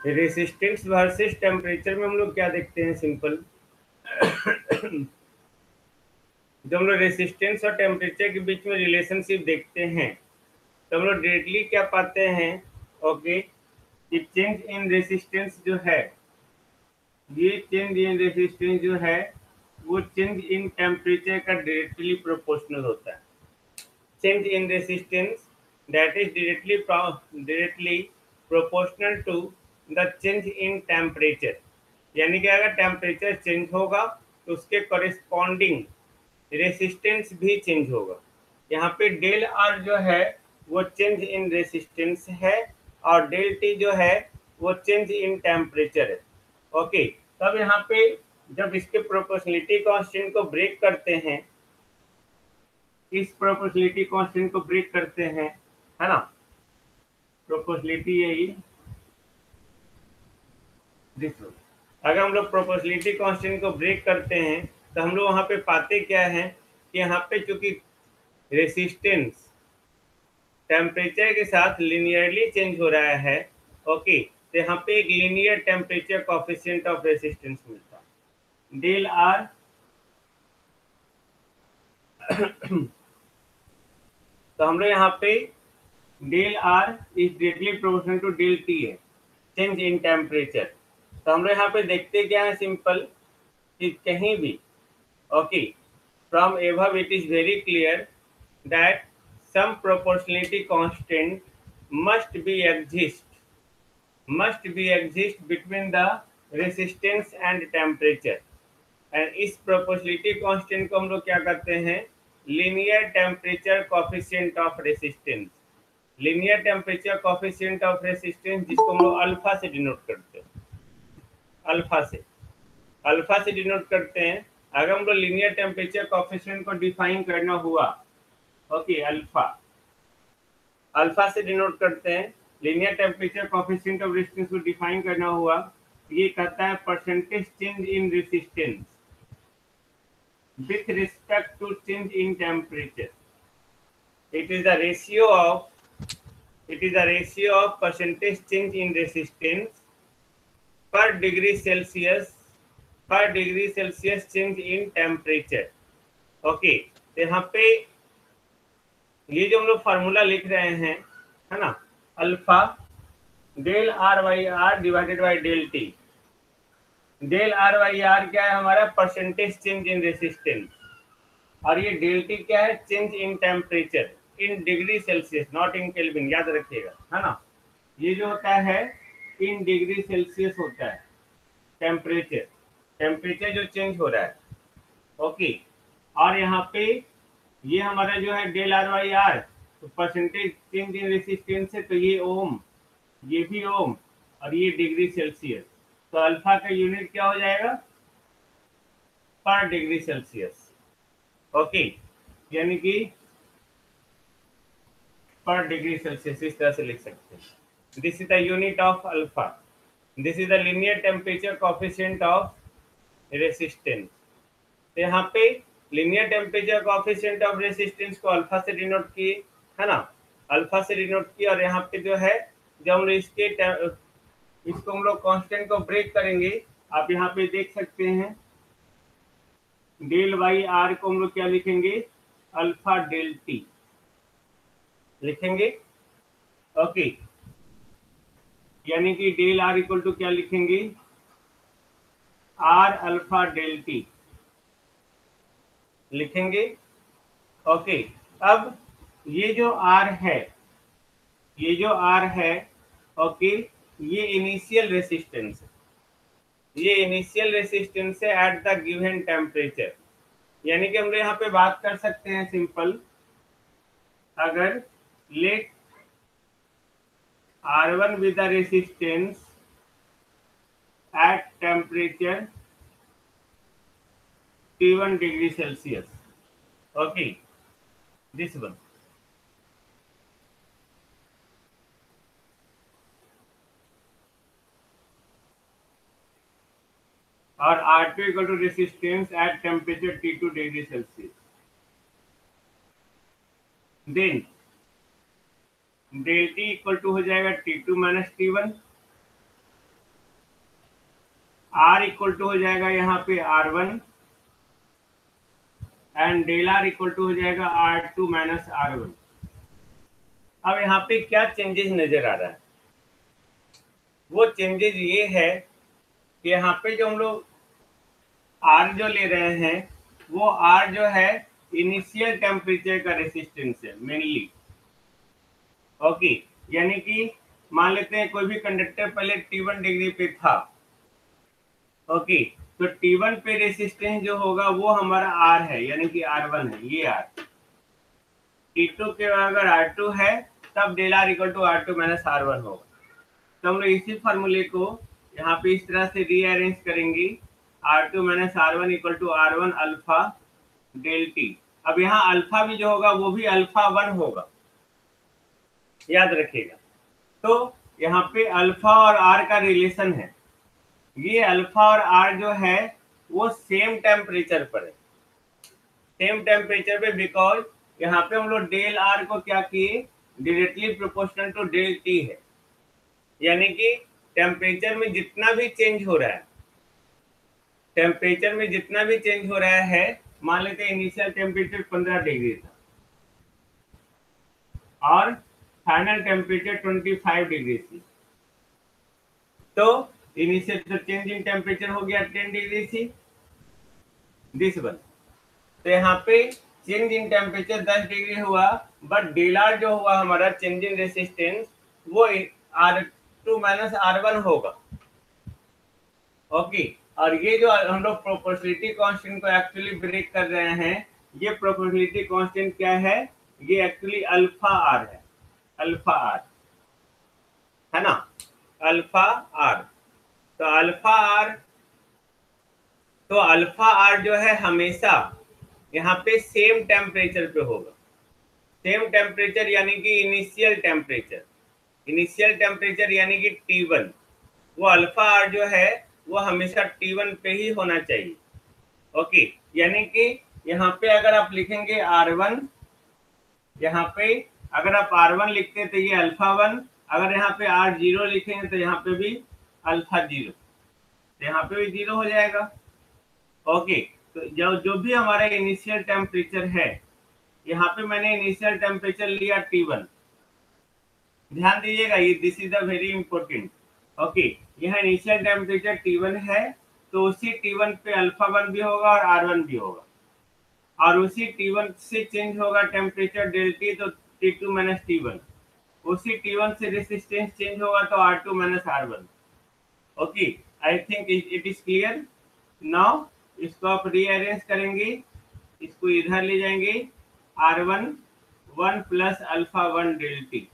Resistance versus temperature में हम लोग क्या देखते हैं, सिंपल जब हम लोग रेसिस्टेंस और टेम्परेचर के बीच में रिलेशनशिप देखते हैं तो हम लोग डायरेक्टली क्या पाते हैं, ओके, कि चेंज इन रेसिस्टेंस जो है, ये चेंज इन रेसिस्टेंस जो है वो चेंज इन टेम्परेचर का डायरेक्टली प्रोपोर्शनल होता है। Change in resistance that is directly proportional to the change in temperature, यानी कि अगर टेम्परेचर चेंज होगा तो उसके कॉरेस्पॉन्डिंग रेसिस्टेंस भी चेंज होगा। यहाँ पे डेल आर जो है वो चेंज इन रेसिस्टेंस है और डेल टी जो है वो चेंज इन टेम्परेचर है। ओके, तब यहाँ पे जब इसके प्रोपोर्शनलिटी कांस्टेंट को ब्रेक करते हैं, इस प्रोपोर्शनलिटी कांस्टेंट को ब्रेक करते हैं, है ना, प्रोपोर्शनलिटी यही दिस, अगर हम लोग प्रोपोर्शनलिटी कांस्टेंट को ब्रेक करते हैं तो हम लोग वहां पे पाते क्या है कि यहाँ पे चूंकि रेसिस्टेंस टेम्परेचर के साथ लिनियरली चेंज हो रहा है, ओके, तो यहाँ पे एक linear temperature coefficient of resistance मिलता है, डेल आर। तो हम लोग यहाँ पे del R is directly proportional to del T है, चेंज इन टेम्परेचर। तो हम लोग यहाँ पे देखते क्या है, सिंपल, कि कहीं भी, okay, from above it is very clear that some proportionality constant must be exist between the resistance and temperature, and इस प्रोपोर्शनलिटी कांस्टेंट को हम लोग क्या करते हैं, linear temperature coefficient of resistance, linear temperature coefficient of resistance जिसको हम लोग अल्फा से डिनोट करते हैं, अल्फा से डिनोट करते हैं। अगर हम लोग लीनियर टेम्परेचर कोफिशिएंट को डिफाइन करना हुआ, ओके, अल्फा से डिनोट करते हैं, linear temperature coefficient of resistance को डिफाइन करना हुआ, ये कहता है percentage change in resistance with respect to change in temperature. It is the ratio of percentage change in resistance per degree Celsius change in temperature. Okay, तो यहाँ पे ये जो हम लोग फार्मूला लिख रहे हैं, है ना, alpha del R by R divided by del T. Del R by R क्या है हमारा, परसेंटेज चेंज इन रेसिस्टेंस, और ये डेल टी क्या है, change in temperature in degree Celsius, not in kelvin, याद रखिएगा, है ना, ये जो होता है इन डिग्री सेल्सियस होता है टेम्परेचर, टेम्परेचर जो चेंज हो रहा है, ओके। और यहाँ पे ये हमारा जो है डेल आर वाई आर, तो परसेंटेज चेंज इन रेसिस्टेंस है, तो ये ओम, ये भी ओम, और ये डिग्री सेल्सियस, तो अल्फा का यूनिट क्या हो जाएगा, पर डिग्री सेल्सियस, ओके, यानी कि पर डिग्री सेल्सियस, इस तरह से लिख सकते हैं। This is the unit of alpha, this is the linear temperature coefficient of resistance. तो यहाँ पे linear temperature coefficient of resistance को अल्फा से डिनोट किए, है ना, अल्फा से डिनोट किए, और यहाँ पे जो है जब हम लोग इसको हम लोग कांस्टेंट को ब्रेक करेंगे, आप यहाँ पे देख सकते हैं डेल वाई आर को हम लोग क्या लिखेंगे, अल्फा डेल टी लिखेंगे, ओके, यानी कि डेल आर इक्वल टू क्या लिखेंगे, आर अल्फा डेल टी लिखेंगे, ओके। अब ये जो आर है, ये जो आर है, ओके, ये इनिशियल रेसिस्टेंस है, ये इनिशियल रेसिस्टेंस है एट द गिवन टेम्परेचर, यानी कि हम यहाँ पे बात कर सकते हैं सिंपल, अगर late R1 with the resistance at temperature T1 degree Celsius, okay, this one, और R2 equal to resistance at temperature T2 degree Celsius, then del T equal to हो जाएगा T2 minus T1, are equal to हो जाएगा यहाँ पे R1 and del R equal to हो जाएगा R2 minus R1। अब यहाँ पे क्या चेंजेस नजर आ रहा है? वो चेंजेस ये है कि यहाँ पे जो हम लोग आर जो ले रहे हैं वो आर जो है इनिशियल टेम्परेचर का रेसिस्टेंस है मेनली। ओके, यानी कि मान लेते हैं कोई भी कंडक्टर पहले T1 डिग्री पे था। ओके, तो T1 पे रेसिस्टेंस जो होगा वो हमारा R है, यानी कि R1 है, ये R। T2 के अगर R2 है तब del R equal to R2 minus R1 होगा। तो हम लोग इसी फार्मूले को यहाँ पे इस तरह से रीअरेंज करेंगे, R2 minus R1 equal to R1 alpha del T. अब यहाँ अल्फा भी जो होगा वो भी अल्फा 1 होगा, याद रखिएगा। तो यहाँ पे अल्फा और आर का रिलेशन है, ये अल्फा और आर जो है वो सेम टेम्परेचर पर है, सेम टेम्परेचर पे, बिकॉज यहाँ पे हम लोग डेल आर को क्या किए, directly proportional to del T है। यानी कि टेम्परेचर में जितना भी चेंज हो रहा है, टेम्परेचर में जितना भी चेंज हो रहा है, मान लेते हैं इनिशियल टेम्परेचर 15 डिग्री था और फाइनल टेम्परेचर 25 डिग्री थी, तो इनिशियल तो चेंज इन टेम्परेचर हो गया 10 डिग्री थी, दिस वन। तो यहाँ पे चेंज इन टेम्परेचर 10 डिग्री हुआ, बट डेल आर जो हुआ हमारा चेंज इन रेसिस्टेंस वो R2 माइनस R1 होगा। ओके, और ये जो हम लोग प्रोपोर्शनलिटी कांस्टेंट को एक्चुअली ब्रेक कर रहे हैं, ये प्रोपोर्शनलिटी कांस्टेंट क्या है, ये एक्चुअली अल्फा आर है, अल्फा आर है ना, अल्फा आर। तो अल्फा आर जो है हमेशा यहाँ पे सेम टेम्परेचर पे होगा, सेम टेम्परेचर यानी कि इनिशियल टेम्परेचर, इनिशियल टेम्परेचर यानी कि T1, वो अल्फा आर जो है वो हमेशा T1 पे ही होना चाहिए। ओके, यानी कि यहाँ पे अगर आप लिखेंगे R1, यहाँ पे अगर आप R1 लिखते हैं तो ये अल्फा 1, अगर यहाँ पे R0 लिखेंगे तो यहाँ पे भी अल्फा 0, तो यहाँ पे भी 0 हो जाएगा। ओके, तो जो भी हमारा इनिशियल टेम्परेचर है, यहाँ पे मैंने इनिशियल टेम्परेचर लिया T1, ध्यान दीजिएगा, ये this is the very important. Okay, यहाँ इनिशियल टेम्परेचर T1 है, तो उसी T1 पे अल्फा 1 भी होगा और R1 भी होगा, और उसी T1 से चेंज होगा टेम्परेचर डेल टी, तो T2 माइनस T1, उसी T1 से रेसिस्टेंस चेंज होगा तो R2 minus R1। Okay, I think it is clear now. इसको आप रीअरेंज करेंगे, इसको इधर ले जाएंगे, R1 1 plus alpha 1 del T,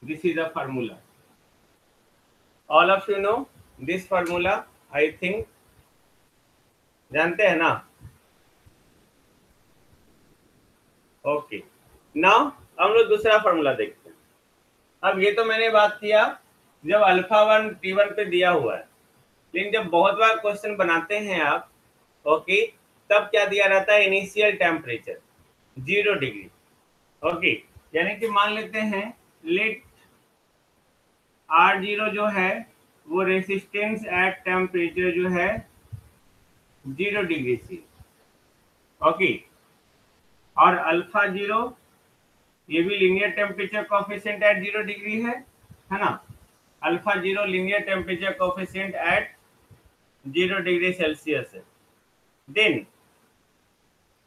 this is the formula. All of you know this formula, I think, जानते हैं ना? ओके, नाउ हम लोग दूसरा फॉर्मूला देखते हैं। अब ये तो मैंने बात किया जब अल्फा 1 T1 पे दिया हुआ है, लेकिन जब बहुत बार क्वेश्चन बनाते हैं आप, ओके, तब क्या दिया रहता है, इनिशियल टेम्परेचर 0 डिग्री। ओके, यानी कि मान लेते हैं लेट R0 जो है वो रेसिस्टेंस एट टेम्परेचर जो है 0 डिग्री सी। ओके, और अल्फा 0 ये भी linear temperature coefficient at 0 degree है ना, alpha 0 linear temperature coefficient at 0 degree celsius है। देन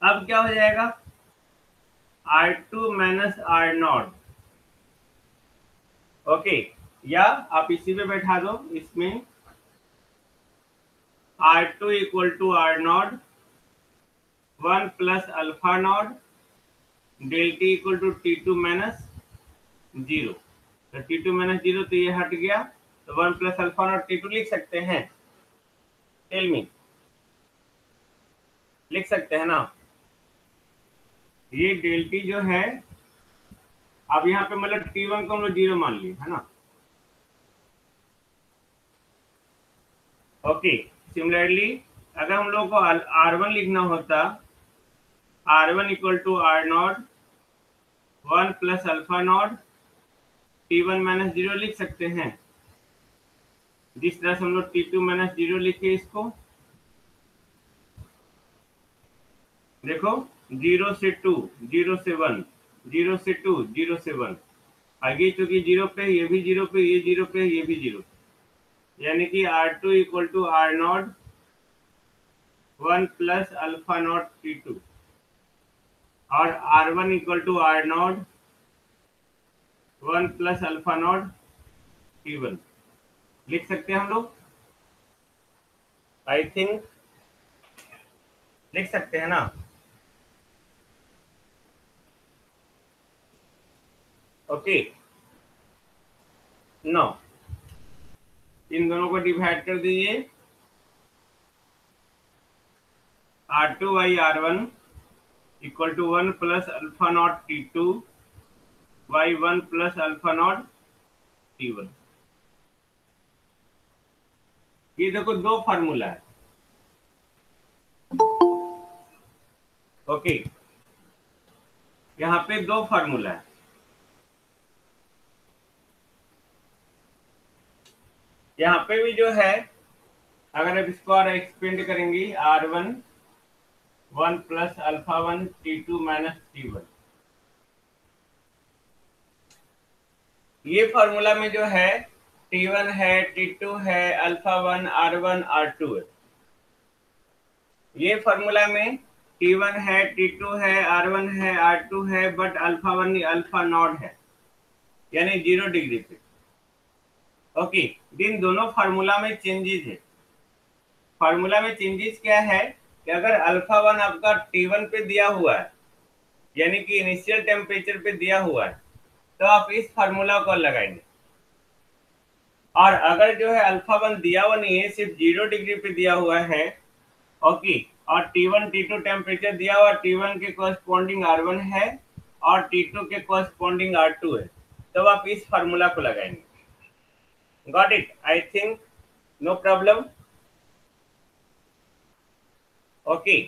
अब क्या हो जाएगा, R2 माइनस R0। ओके, या आप इसी पे बैठा दो, इसमें R2 equal to R0 1 plus alpha naught del T equal to T2 minus 0। तो T2 माइनस 0 तो ये हट गया, तो 1 प्लस अल्फा नॉट T2 लिख सकते हैं, टेल मी, लिख सकते हैं ना। ये डेल टी जो है, अब यहाँ पे मतलब T1 को हम लोग 0 मान लिए, है ना। ओके, सिमिलरली अगर हम लोग को R1 लिखना होता, R1 equal to R0 1 plus alpha naught T1 minus 0 लिख सकते हैं। जिस तरह से हम लोग T2 माइनस 0 लिखे इसको, देखो 0 से 2, 0 से 1, 0 से 2, 0 से 1, आगे चूंकि 0 पे, ये भी 0 पे, ये 0 पे, ये भी 0 पे, यानी कि R2 equal to R naught 1 plus alpha naught T2 और R1 equal to R naught 1 plus alpha naught T1 लिख सकते हैं हम लोग, आई थिंक लिख सकते हैं ना। ओके, नो, इन दोनों को डिवाइड कर दीजिए, R2 by R1 equal to 1 plus alpha naught T2 by 1 plus alpha naught T1। ये देखो दो फार्मूला है। ओके, यहाँ पे दो फार्मूला है। यहाँ पे भी जो है, अगर आप इसको और एक्सपेंड करेंगे, R1 1 plus alpha 1 T2 minus T1, ये फार्मूला में जो है T1 है, T2 है, अल्फा 1 R1 R2 है। ये फार्मूला में T1 है, T2 है, R1 है, R2 है, बट अल्फा 1 अल्फा नॉट है, यानी 0 डिग्री पे। ओके, इन दोनों फार्मूला में चेंजेस है। फार्मूला में चेंजेस क्या है कि अगर अल्फा 1 आपका T1 पे दिया हुआ है, यानी कि इनिशियल टेम्परेचर पे दिया हुआ है, तो आप इस फार्मूला को लगाएंगे। और अगर जो है अल्फा 1 दिया हुआ नहीं है, सिर्फ 0 डिग्री पे दिया हुआ है, ओके, और T1 T2 टेम्परेचर दिया हुआ, T1 के कॉरस्पॉन्डिंग R1 है और T2 के कॉरस्पॉन्डिंग R2 है, तब आप इस फार्मूला को लगाएंगे। Got it, I think no problem. Okay,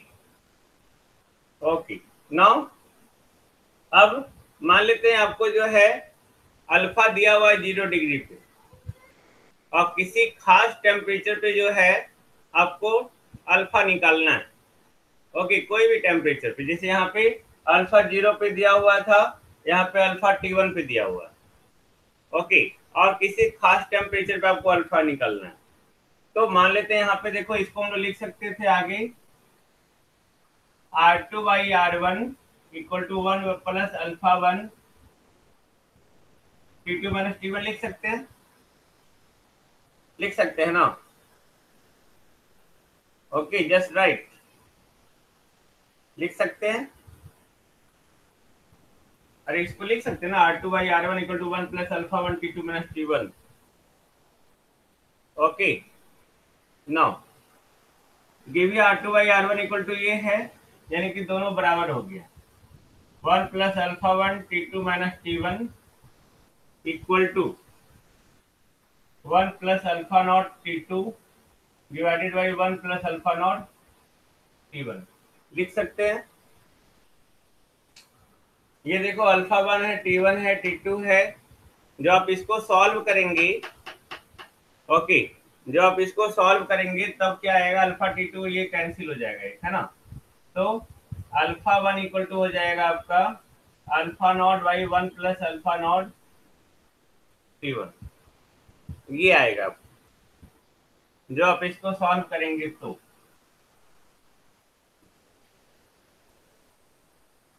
okay, now अब मान लेते हैं आपको जो है अल्फा दिया हुआ है 0 डिग्री पे, और किसी खास टेम्परेचर पे जो है आपको अल्फा निकालना है। ओके, कोई भी टेम्परेचर पे, जैसे यहाँ पे अल्फा 0 पे दिया हुआ था, यहाँ पे अल्फा T1 पे दिया हुआ है। ओके, और किसी खास टेम्परेचर पे आपको अल्फा निकालना है, तो मान लेते हैं यहाँ पे देखो, इसको हम लोग लिख सकते थे आगे R2 by R1 equal to 1 plus alpha 1 T2 minus T1 लिख सकते हैं, लिख सकते हैं ना। ओके, जस्ट राइट, लिख सकते हैं। अरे इसको लिख सकते हैं ना, R2 by R1 equal to 1 plus alpha 1 T2 minus T1। Okay, now give you R2 by R1 equal to ये है, यानी कि दोनों बराबर हो गया, 1 plus alpha 1 T2 minus T1 equal to 1 plus alpha naught T2 divided by 1 plus alpha naught T1 लिख सकते हैं। ये देखो अल्फा 1 है, T1 है, T2 है, जो आप इसको सॉल्व करेंगे, ओके, जो आप इसको सॉल्व करेंगे तब क्या आएगा, अल्फा T2 ये कैंसिल हो जाएगा, है ना। तो अल्फा 1 इक्वल टू हो जाएगा आपका alpha naught by 1 plus alpha naught T1, ये आएगा जो आप इसको सॉल्व करेंगे। तो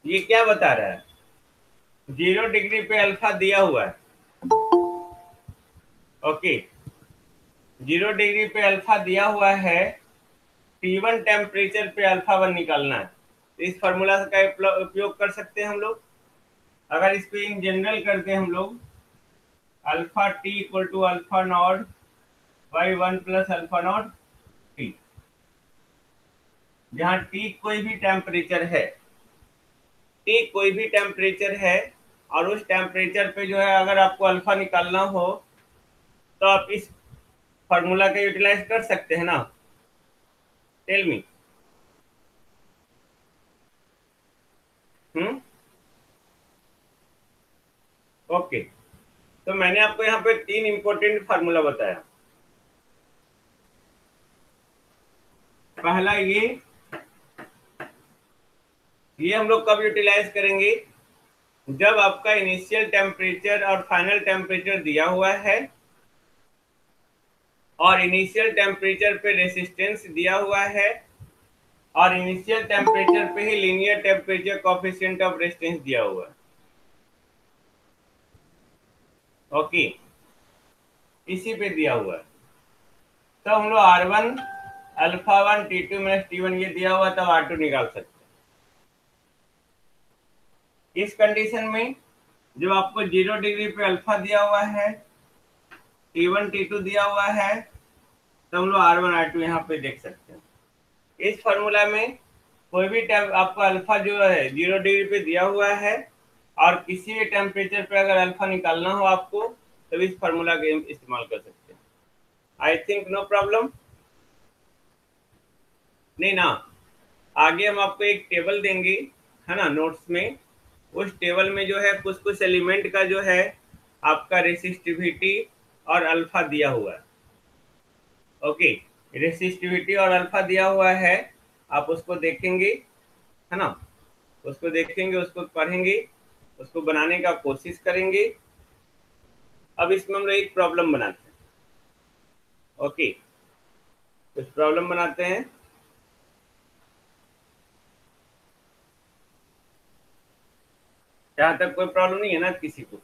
ये क्या बता रहा है, 0 डिग्री पे अल्फा दिया हुआ है, ओके, 0 डिग्री पे अल्फा दिया हुआ है, T1 टेम्परेचर पे अल्फा 1 निकालना है, तो इस फॉर्मूला का उपयोग कर सकते हैं हम लोग। अगर इसको इन जनरल करते हैं हम लोग, alpha T equal to alpha naught by 1 plus alpha naught T, जहाँ T कोई भी टेम्परेचर है, T कोई भी टेम्परेचर है, और उस टेम्परेचर पे जो है अगर आपको अल्फा निकालना हो, तो आप इस फॉर्मूला का यूटिलाइज कर सकते हैं ना। Tell me. ओके, तो मैंने आपको यहाँ पे 3 इंपॉर्टेंट फार्मूला बताया। पहला ये हम लोग कब यूटिलाइज करेंगे, जब आपका इनिशियल टेम्परेचर और फाइनल टेम्परेचर दिया हुआ है और इनिशियल टेम्परेचर पे रेसिस्टेंस दिया हुआ है और इनिशियल टेम्परेचर पे ही linear temperature coefficient of resistance दिया हुआ है। ओके, इसी पे दिया हुआ है, तो हम लोग R1 alpha 1 T2 minus T1 ये दिया हुआ, तब R2 निकाल सकते हैं। इस कंडीशन में जब आपको 0 डिग्री पे अल्फा दिया हुआ है, T1 T2 दिया हुआ है, तो हम लोग R1 R2 यहाँ पे देख सकते हैं। इस फॉर्मूला में कोई भी आपका अल्फा जो है 0 डिग्री पे दिया हुआ है और किसी भी टेम्परेचर पे अगर अल्फा निकालना हो आपको, तो इस फॉर्मूला का इस्तेमाल कर सकते हैं। आई थिंक नो प्रॉब्लम, नहीं ना। आगे हम आपको एक टेबल देंगे, है ना, नोट्स में। उस टेबल में जो है कुछ कुछ एलिमेंट का जो है आपका रेसिस्टिविटी और अल्फा दिया हुआ है। ओके, रेसिस्टिविटी और अल्फा दिया हुआ है, आप उसको देखेंगे, है ना, उसको देखेंगे, उसको पढ़ेंगे, उसको बनाने का कोशिश करेंगे। अब इसमें हम लोग एक प्रॉब्लम बनाते हैं। ओके, कुछ प्रॉब्लम बनाते हैं। यहाँ तक कोई प्रॉब्लम नहीं है ना किसी को?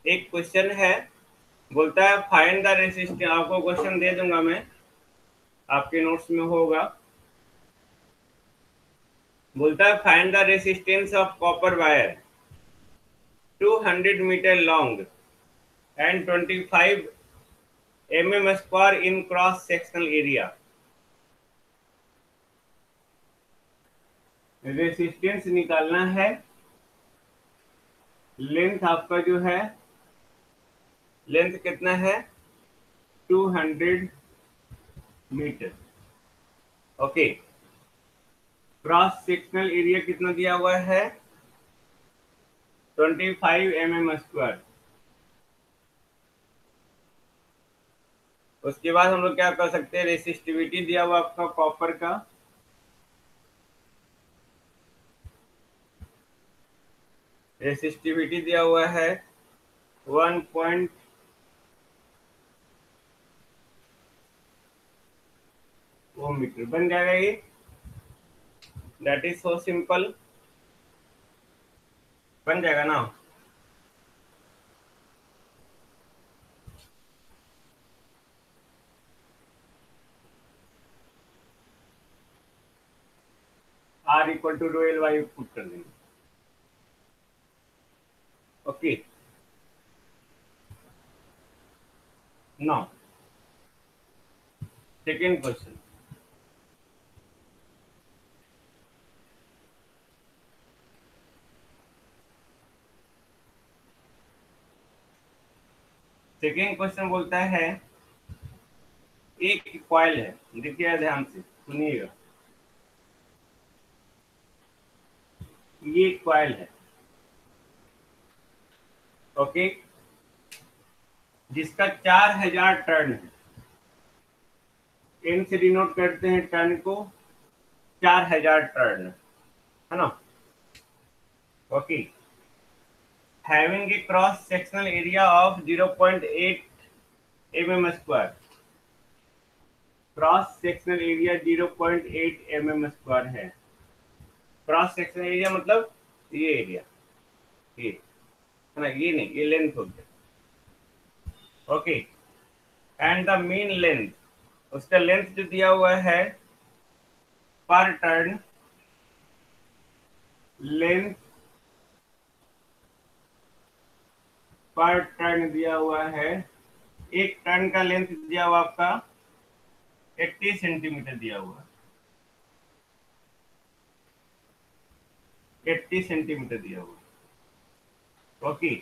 एक क्वेश्चन है, बोलता है फाइंड द रेसिस्टेंस। आपको क्वेश्चन दे दूंगा मैं, आपके नोट्स में होगा। बोलता है find the resistance of copper wire 200 meter long and 25 mm² in cross sectional area. Resistance निकालना है, लेंथ आपका जो है, लेंथ कितना है, 200 meter. Okay, cross sectional area कितना दिया हुआ है, 25 mm²। उसके बाद हम लोग क्या कर सकते हैं, रेसिस्टिविटी दिया हुआ आपका कॉपर का, रेसिस्टिविटी दिया हुआ है 1.4 मीटर। बन जाएगा ये, दैट इज सो सिंपल, बन जाएगा ना। R equal to rho L by put कर देंगे। Okay, now second question. Second question बोलता है, एक कॉइल है, देखिए ध्यान से सुनिएगा, ये कॉइल है, ओके, जिसका 4000 टर्न है। एन से डिनोट करते हैं टर्न को, 4000 टर्न, है ना। Okay, having a cross sectional area of 0.8 mm²। Cross sectional area 0.8 mm² है। क्रॉस सेक्शनल एरिया मतलब ये एरिया, ये है ना, ये नहीं, ये लेंथ हो गया। Okay, and the mean length, उसका लेंथ जो दिया हुआ है पर टर्न, लेंथ पर टर्न दिया हुआ है, एक टर्न का लेंथ दिया हुआ आपका 80 सेंटीमीटर दिया हुआ, 80 सेंटीमीटर दिया हुआ। ओके,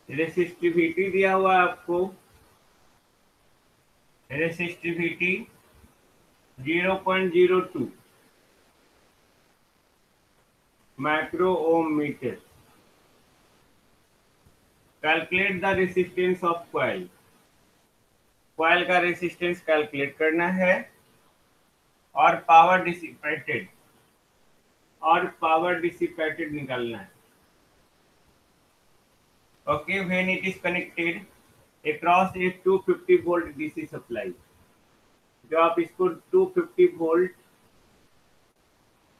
रेसिस्टिविटी दिया हुआ आपको, resistivity 0.02 micro ohm meter. Calculate the resistance of coil, coil का रेसिस्टेंस कैलकुलेट करना है, और पावर डिसिपेटेड निकालना है। Okay, when it is connected across a 250 volt DC supply, जो आप इसको 250 वोल्ट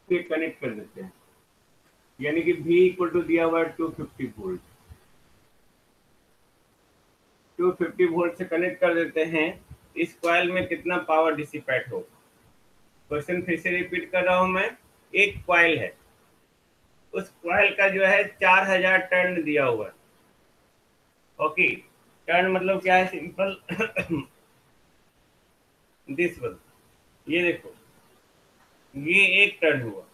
से कनेक्ट कर देते हैं, यानी कि V इक्वल टू दिया हुआ है 250 वोल्ट, 250 वोल्ट से कनेक्ट कर देते हैं, इस कॉइल में कितना पावर डिसिपेट हो। क्वेश्चन फिर से रिपीट कर रहा हूं मैं। एक कॉइल है, उस कॉइल का जो है 4000 टर्न दिया हुआ है। ओके, टर्न मतलब क्या है, सिंपल दिस वन, ये देखो, ये एक टर्न हुआ,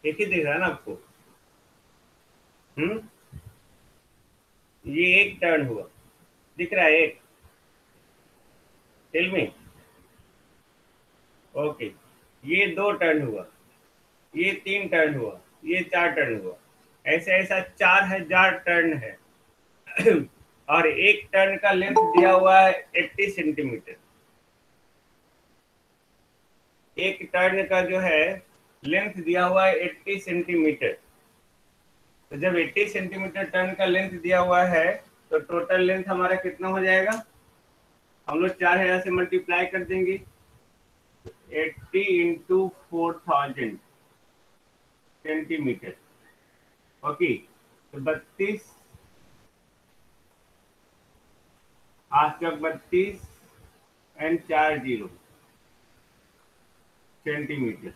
एक ही दिख रहा है ना आपको। हम्म, ये एक टर्न हुआ, दिख रहा है एक, टेल मी। ओके, ये दो टर्न हुआ, ये तीन टर्न हुआ, ये चार टर्न हुआ, ऐसा ऐसा 4000 टर्न है। और एक टर्न का लेंथ दिया हुआ है 80 सेंटीमीटर। एक टर्न का जो है लेंथ दिया हुआ है 80 सेंटीमीटर। तो जब 80 सेंटीमीटर टर्न का लेंथ दिया हुआ है, तो टोटल लेंथ हमारा कितना हो जाएगा, हम लोग 4000 से मल्टीप्लाई कर देंगे, 80 इंटू 4000 सेंटीमीटर। ओके, तो 32 आठ 32 एंड 40 सेंटीमीटर,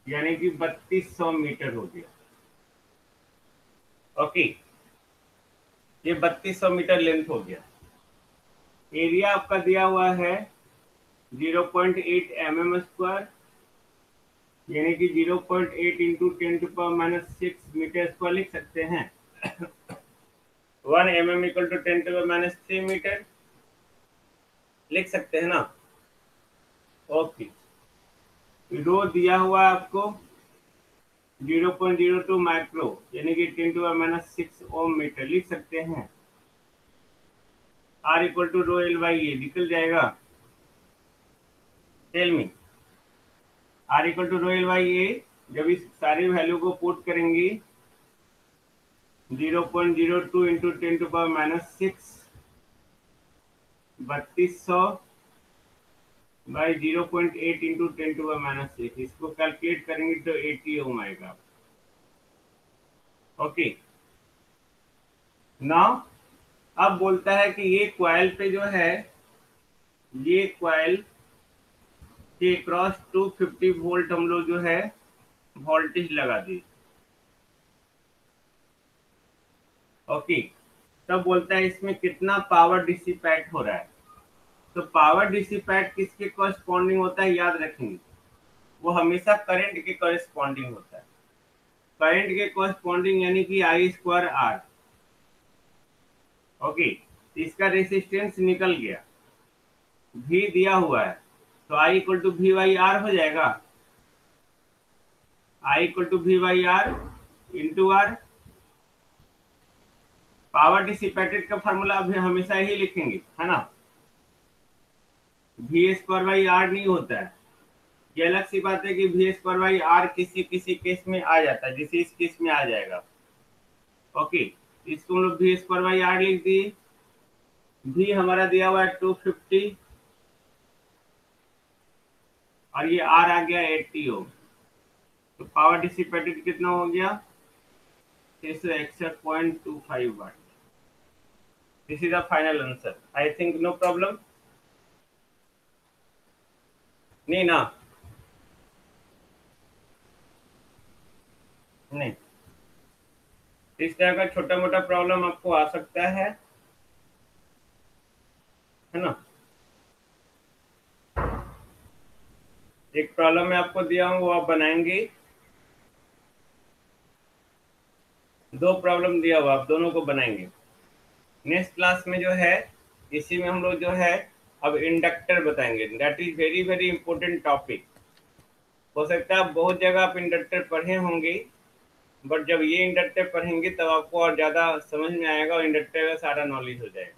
यानी कि 3200 मीटर हो गया। ओके, ये 3200 मीटर लेंथ हो गया। एरिया आपका दिया हुआ है 0.8 mm², यानी कि 0.8 इंटू 10⁻⁶ मीटर स्क्वायर लिख सकते हैं। 1 mm इक्वल टू 10⁻³ मीटर लिख सकते हैं ना। ओके, रो दिया हुआ है आपको 0.02 माइक्रो, यानी कि 10⁻⁶ ओम मीटर लिख सकते हैं। R equal to rho L by A निकल जाएगा, tell me. R equal to rho L by A, जब इस सारी वैल्यू को पुट करेंगे 0.02 इंटू 10⁻⁶, 3200 बाई 0.8 इंटू 10⁻⁶, इसको कैलकुलेट करेंगे तो 80 ओम आएगा। ओके, नाउ अब बोलता है कि ये क्वाइल पे जो है, ये क्वाइल के क्रॉस 250 वोल्ट हम लोग जो है वोल्टेज लगा दी। ओके, तब बोलता है इसमें कितना पावर डिसिपेट हो रहा है। तो पावर डिसिपेट किसके कॉरेस्पॉन्डिंग होता है, याद रखेंगे, वो हमेशा करंट के कॉरेस्पॉन्डिंग होता है। करंट के कॉरेस्पॉन्डिंग यानी कि I²R। ओके, इसका रेसिस्टेंस निकल गया, भी दिया हुआ है, तो I equal to V by R हो जाएगा। I equal to V by R into R. Power dissipated का फॉर्मूला अभी हमेशा ही लिखेंगे, है ना। V² बाई आर नहीं होता है, ये अलग सी बात है कि V² बाई आर किसी किसी केस में आ जाता है, जैसे इस केस में आ जाएगा। ओके, इसको हम लोग V² बाई आर लिख दिए। V हमारा दिया हुआ है 250, और ये R आ गया 80 ओम। तो पावर डिसिपेटेड कितना हो गया, 661.25 watt. This is the final answer. I think no problem, नहीं ना, नहीं। इस तरह का छोटा मोटा प्रॉब्लम आपको आ सकता है ना। एक प्रॉब्लम मैं आपको दिया हूँ, वो आप बनाएंगे। दो प्रॉब्लम दिया हुआ, आप दोनों को बनाएंगे। नेक्स्ट क्लास में जो है, इसी में हम लोग जो है अब इंडक्टर बताएंगे। That is very very important topic. हो सकता है आप बहुत जगह आप इंडक्टर पढ़े होंगे, बट जब ये इंडक्टर पढ़ेंगे तब आपको और ज़्यादा समझ में आएगा और इंडक्टर का सारा नॉलेज हो जाएगा।